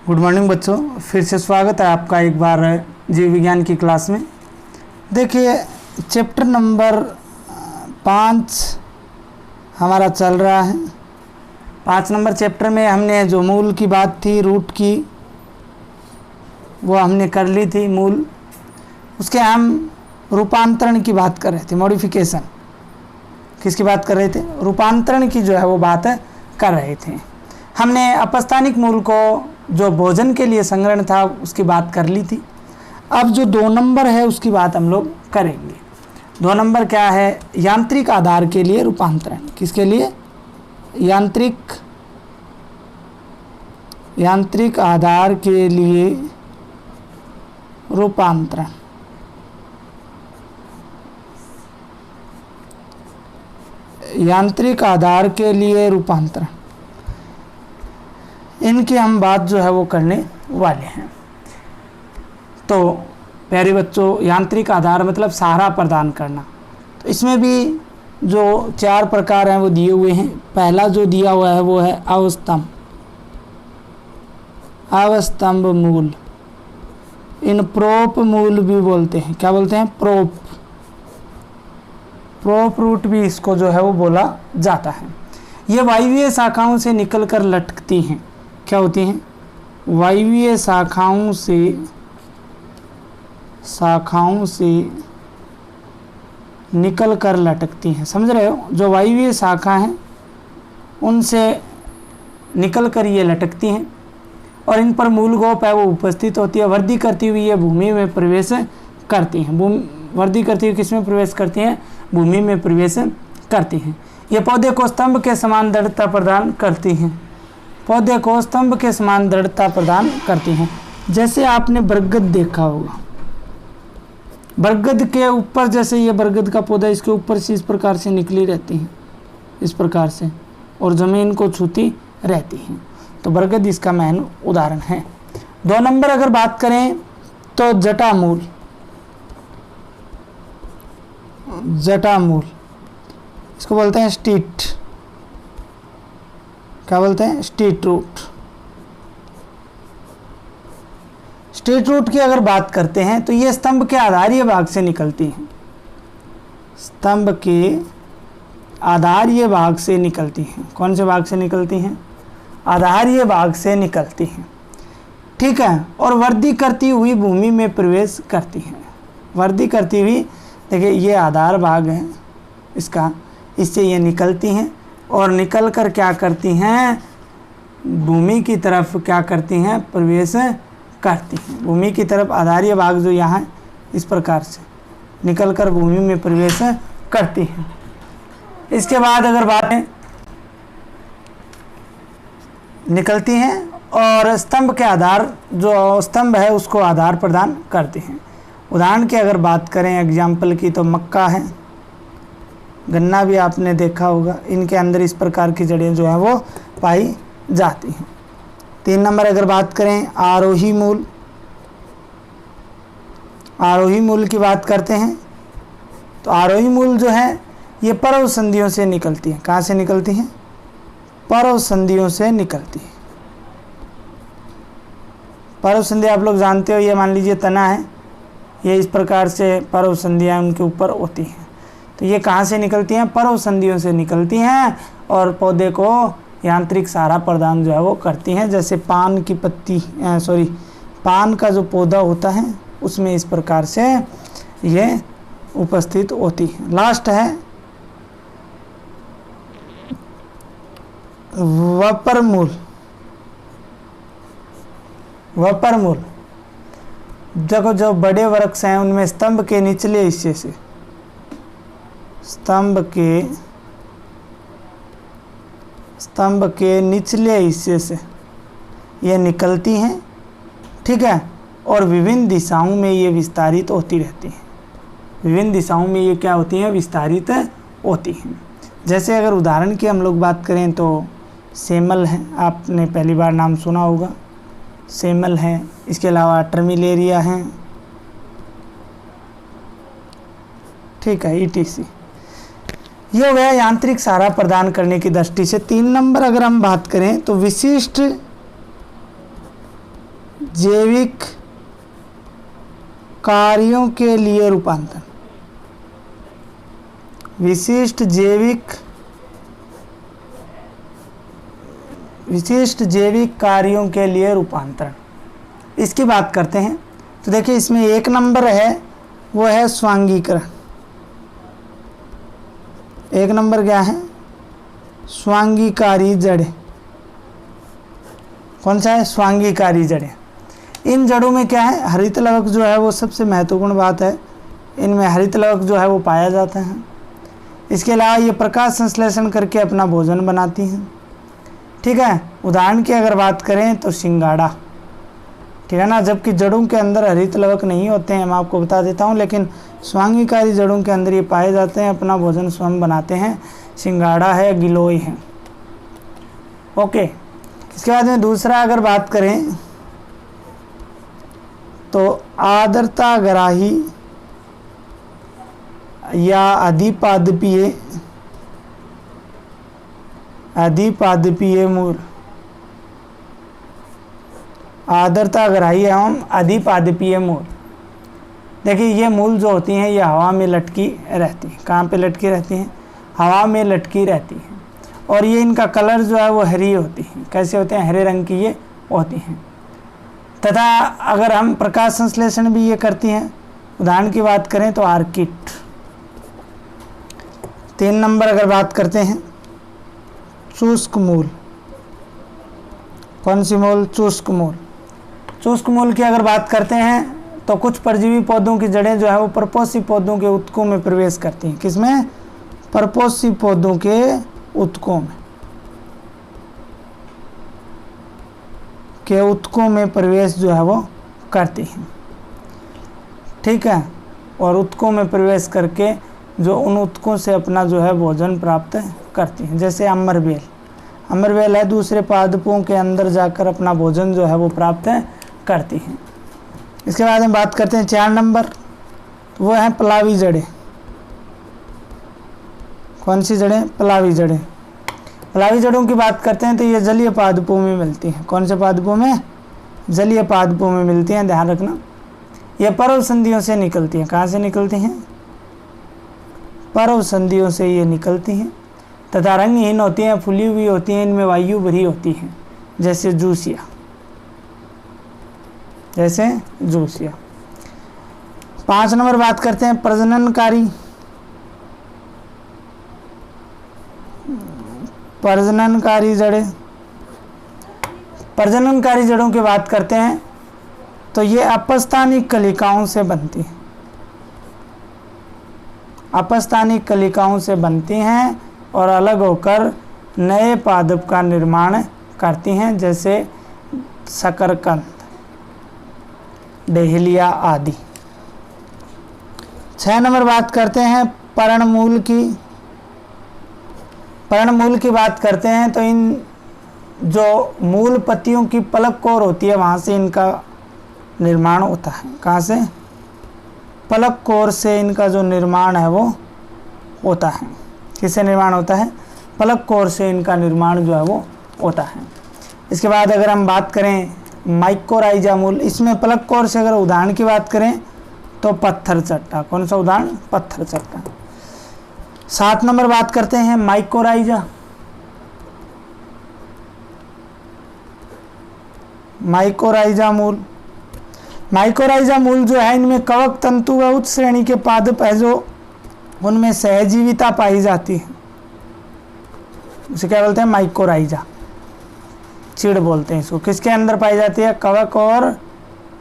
Good morning बच्चों, फिर से स्वागत है आपका एक बार जीव विज्ञान की क्लास में। देखिए चैप्टर नंबर 5 हमारा चल रहा है। 5 नंबर चैप्टर में हमने जो मूल की बात थी, रूट की, वो हमने कर ली थी मूल। उसके हम रूपांतरण की बात कर रहे थे, मॉडिफिकेशन। किसकी बात कर रहे थे? रूपांतरण की जो है वो बात कर रहे थे। हमने अपस्थानिक मूल को जो भोजन के लिए संग्रहण था उसकी बात कर ली थी। अब जो 2 नंबर है उसकी बात हम लोग करेंगे। 2 नंबर क्या है? यांत्रिक आधार के लिए रूपांतरण। किसके लिए? यांत्रिक आधार के लिए रूपांतरण। यांत्रिक आधार के लिए रूपांतरण, इनकी हम बात जो है वो करने वाले हैं। तो प्यारे बच्चों, यांत्रिक आधार मतलब सहारा प्रदान करना। तो इसमें भी जो 4 प्रकार हैं वो दिए हुए हैं। पहला जो दिया हुआ है वो है अवस्तंभ मूल। इन प्रोप मूल भी बोलते हैं। क्या बोलते हैं? प्रोप रूट भी इसको जो है वो बोला जाता है। ये वायवीय शाखाओं से निकलकर लटकती हैं। क्या होती हैं? वायवीय शाखाओं से निकल कर लटकती हैं। समझ रहे हो? जो वायवीय शाखा हैं उनसे निकल कर ये लटकती हैं और इन पर मूल गोप है वो उपस्थित होती है। वृद्धि करती हुई ये भूमि में प्रवेश करती हैं। वृद्धि करती हुई किस में प्रवेश करती हैं? भूमि में प्रवेश करती हैं। ये पौधे को स्तंभ के समान दृढ़ता प्रदान करती हैं। पौधे को स्तंभ के समान दृढ़ता प्रदान करती हैं। जैसे आपने बरगद देखा होगा, बरगद के ऊपर, जैसे ये बरगद का पौधा, इसके ऊपर से इस प्रकार से निकली रहती हैं, इस प्रकार से, और ज़मीन को छूती रहती हैं। तो बरगद इसका मेन उदाहरण है। 2 नंबर अगर बात करें तो जटामूल। इसको बोलते हैं स्टीट। क्या बोलते हैं? स्टीट रूट। स्टीट रूट की अगर बात करते हैं तो ये स्तंभ के आधारीय भाग से निकलती हैं। स्तंभ के आधारीय भाग से निकलती हैं। कौन से भाग से निकलती हैं? आधारीय भाग से निकलती हैं। ठीक है। और वृद्धि करती हुई भूमि में प्रवेश करती हैं। वृद्धि करती हुई, देखिए ये आधार भाग है इसका, इससे ये निकलती हैं और निकल कर क्या करती हैं? भूमि की तरफ क्या करती हैं? प्रवेश करती हैं। भूमि की तरफ आधारीय भाग जो यहाँ इस प्रकार से निकल कर भूमि में प्रवेश करती हैं। इसके बाद अगर बात निकलती हैं और स्तंभ के आधार, जो स्तंभ है उसको आधार प्रदान करती हैं। उदाहरण की अगर बात करें एग्जाम्पल की तो मक्का है, गन्ना भी आपने देखा होगा। इनके अंदर इस प्रकार की जड़ें जो हैं वो पाई जाती हैं। 3 नंबर अगर बात करें आरोही मूल। आरोही मूल की बात करते हैं तो आरोही मूल जो है ये पर्व संधियों से निकलती हैं। कहाँ से निकलती हैं? पर्व संधियों से निकलती है। पर्व संधि आप लोग जानते हो, ये मान लीजिए तना है, ये इस प्रकार से पर्व संधियाँ उनके ऊपर होती हैं। तो ये कहाँ से निकलती हैं? पर्व संधियों से निकलती हैं और पौधे को यांत्रिक सहारा प्रदान जो है वो करती हैं। जैसे पान की पत्ती, पान का जो पौधा होता है उसमें इस प्रकार से ये उपस्थित होती है। लास्ट है वपर मूल। देखो जो बड़े वृक्ष हैं उनमें स्तंभ के निचले हिस्से से, स्तंभ के निचले हिस्से से ये निकलती हैं। ठीक है। और विभिन्न दिशाओं में ये विस्तारित होती रहती हैं। विभिन्न दिशाओं में ये क्या होती हैं? विस्तारित होती हैं। जैसे अगर उदाहरण की हम लोग बात करें तो सेमल है, आपने पहली बार नाम सुना होगा, सेमल है। इसके अलावा टर्मिलेरिया है। ठीक है, ETC। ये हो गया यांत्रिक सहारा प्रदान करने की दृष्टि से। 3 नंबर अगर हम बात करें तो विशिष्ट जैविक कार्यों के लिए रूपांतरण, विशिष्ट जैविक कार्यों के लिए रूपांतरण, इसकी बात करते हैं। तो देखिए इसमें एक नंबर है वो है स्वांगीकरण। एक नंबर क्या है? स्वांगीकारी जड़ें। कौन सा है? स्वांगीकारी जड़ें। इन जड़ों में क्या है? हरित लवक जो है वो सबसे महत्वपूर्ण बात है, इनमें हरित लवक जो है वो पाया जाता है। इसके अलावा ये प्रकाश संश्लेषण करके अपना भोजन बनाती हैं, ठीक है। उदाहरण की अगर बात करें तो सिंगाड़ा, ठीक है ना, जबकि जड़ों के अंदर हरित लवक नहीं होते हैं, मैं आपको बता देता हूँ, लेकिन स्वांगीकारी जड़ों के अंदर ये पाए जाते हैं, अपना भोजन स्वयं बनाते हैं। सिंगाड़ा है, गिलोय है, ओके। इसके बाद में दूसरा अगर बात करें तो आर्द्रताग्राही या अधिपादपीय मूल, आर्द्रताग्राही एवं अधिपादपीय मूल। देखिए ये मूल जो होती हैं ये हवा में लटकी रहती हैं। कहाँ पे लटकी रहती हैं? हवा में लटकी रहती हैं। और ये इनका कलर जो है वो हरी होती है। कैसे होते हैं? हरे रंग की ये होती हैं। तथा अगर हम प्रकाश संश्लेषण भी ये करती हैं, उदाहरण की बात करें तो आर्किड। 3 नंबर अगर बात करते हैं शुष्क मूल। कौन सी मूल? शुष्क मूल। शुष्क मूल की अगर बात करते हैं तो कुछ परजीवी पौधों की जड़ें जो है वो परपोषी पौधों के उत्तकों में प्रवेश करती हैं। किसमें? परपोषी पौधों के उत्तकों में प्रवेश जो है वो करती हैं, ठीक है। और उत्तकों में प्रवेश करके जो उन उत्तकों से अपना जो है भोजन प्राप्त करती हैं। जैसे अमरवेल है, दूसरे पादपों के अंदर जाकर अपना भोजन जो है वो प्राप्त करती हैं। इसके बाद हम बात करते हैं 4 नंबर, तो वो है पलावी जड़ें। कौन सी जड़ें? पलावी जड़ें। पलावी जड़ों की बात करते हैं तो ये जलीय पादपों में मिलती हैं। कौन से पादपों में? जलीय पादपों में मिलती हैं, ध्यान रखना। ये पर्व संधियों से निकलती हैं। कहाँ से निकलती हैं? पर्व संधियों से ये निकलती हैं तथा रंगहीन होती हैं, फूली हुई होती हैं, इनमें वायु भरी होती हैं, जैसे जूसिया। 5 नंबर बात करते हैं प्रजननकारी जड़ें। प्रजननकारी जड़ों की बात करते हैं तो ये अपस्थानिक कलिकाओं से बनती हैं। अपस्थानिक कलिकाओं से बनती हैं और अलग होकर नए पादप का निर्माण करती हैं, जैसे शकरकंद, डहेलिया आदि। 6 नंबर बात करते हैं पर्णमूल की। पर्णमूल की बात करते हैं तो इन जो मूल पत्तियों की पलक कोर होती है वहाँ से इनका निर्माण होता है। कहाँ से? पलक कोर से इनका जो निर्माण है वो होता है। किससे निर्माण होता है? पलक कोर से इनका निर्माण जो है वो होता है। इसके बाद अगर हम बात करें माइकोराइजा मूल, इसमें पलक कोर से अगर उदाहरण की बात करें तो पत्थर चट्टा। कौन सा उदाहरण? पत्थर चट्टा। 7 नंबर बात करते हैं माइकोराइजा। माइकोराइजा मूल जो है इनमें कवक तंतु व उच्च श्रेणी के पादप है जो उनमें सहजीविता पाई जाती है, उसे क्या बोलते हैं? माइकोराइजा, चिड़ बोलते हैं इसको। किसके अंदर पाई जाती है? कवक और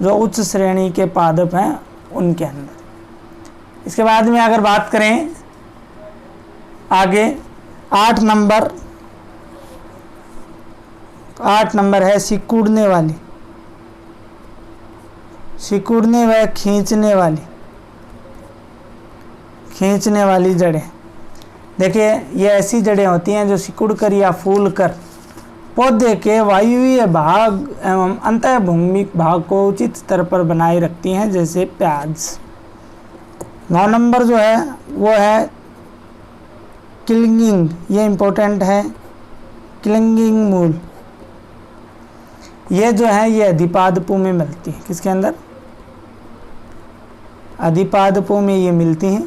जो उच्च श्रेणी के पादप हैं उनके अंदर। इसके बाद में अगर बात करें आगे 8 नंबर है सिकुड़ने व खींचने वाली जड़ें। देखिए ये ऐसी जड़ें होती हैं जो सिकुड़ कर या फूल कर पौधे के वायुवीय भाग एवं अंतःभूमिक भाग को उचित स्तर पर बनाए रखती हैं, जैसे प्याज। 9 नंबर जो है वो है क्लिंगिंग, ये इम्पोर्टेंट है, क्लिंगिंग मूल। ये जो है ये अधिपादपों में मिलती है। किसके अंदर? अधिपादपों में ये मिलती हैं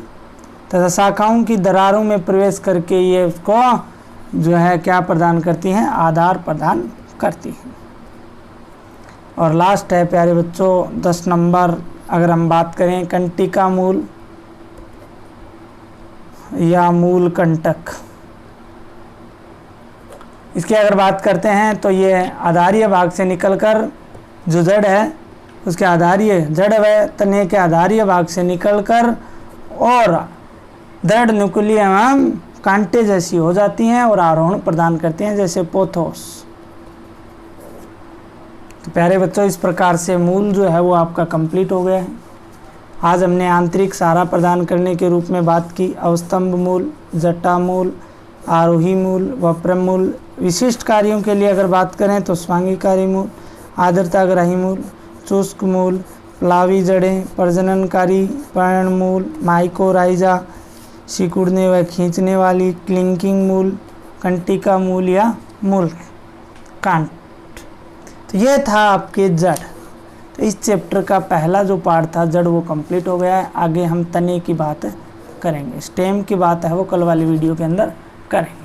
तथा शाखाओं की दरारों में प्रवेश करके ये उसको जो है क्या प्रदान करती हैं? आधार प्रदान करती हैं। और लास्ट है प्यारे बच्चों 10 नंबर, अगर हम बात करें कंटिका मूल या मूल कंटक, इसकी अगर बात करते हैं तो ये आधारीय भाग से निकलकर जो जड़ है उसके आधारीय जड़ व तने के आधारीय भाग से निकलकर और दृढ़ न्यूक्लिय एवं कांटे जैसी हो जाती हैं और आरोहण प्रदान करती हैं, जैसे पोथोस। तो प्यारे बच्चों इस प्रकार से मूल जो है वो आपका कंप्लीट हो गया है। आज हमने आंतरिक सहारा प्रदान करने के रूप में बात की अवस्तंभ मूल, जटा मूल, आरोही मूल, वप्रम मूल। विशिष्ट कार्यों के लिए अगर बात करें तो स्वांगीकारी मूल, आर्द्रताग्राही मूल, शुष्क मूल, प्लावी जड़ें, प्रजननकारी पर्ण मूल, माइकोराइजा, सिकुड़ने व खींचने वाली क्लिंकिंग मूल, कंटिका मूल या मूल कांट। तो ये था आपके जड़। तो इस चैप्टर का पहला जो पार्ट था जड़ वो कंप्लीट हो गया है। आगे हम तने की बात करेंगे, स्टेम की बात है वो कल वाली वीडियो के अंदर करेंगे।